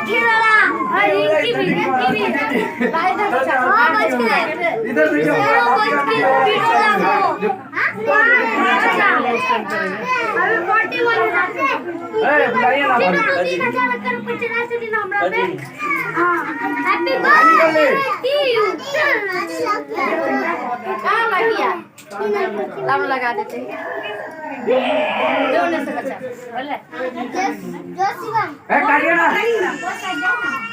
bottle वाला और इनकी भी हाँ बच गए इधर देखो बच गए पीटो लागो अरे बॉटल वाले जाते ए बुलाइए ना 3050 दिन हमरा पे हां हैप्पी बर्थडे टू यू कहां लगिया लाम लगा देते हैं दोनों से बचा बोले जो शिवम ए काटिए ना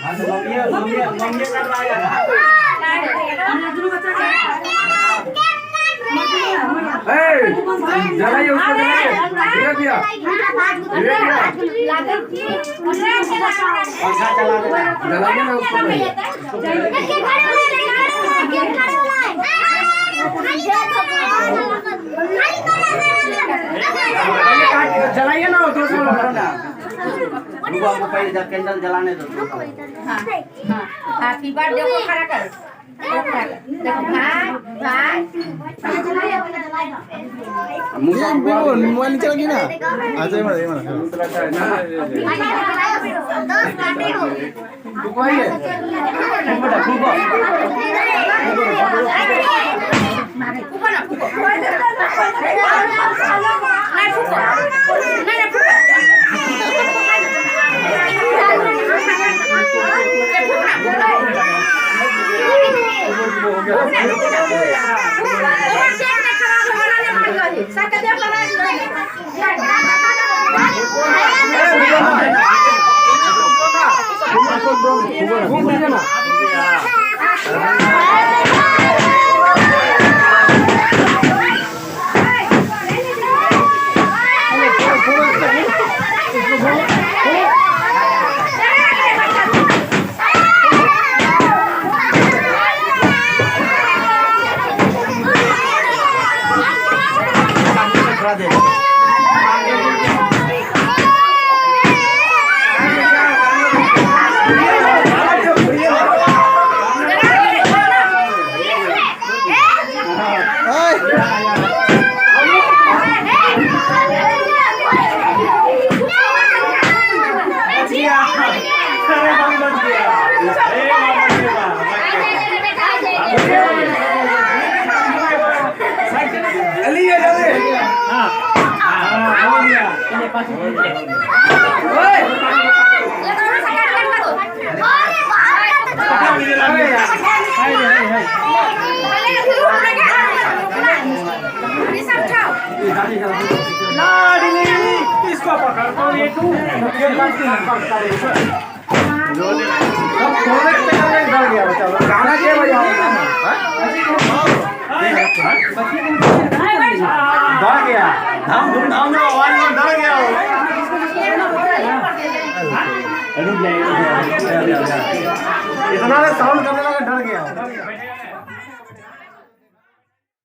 हां तो मम्मी कर रहा है ए जलाइए उसको जलाइए धीरे धीरे जलाइए ना उसको जलाइए ना दो सौ ना रुको आपको पहले जब कैंडल जलाने दो हां हैप्पी बर्थडे को खड़ा कर देखो भाई मोबाइल नीचे लगी ना अच्छा ये मत रुकोइए इसको पकड़ो ये तू गाना क्या बजाओ डर गया धाम धूमधाम में आवाज में डर गया इतना साउंड करने लगा डर गया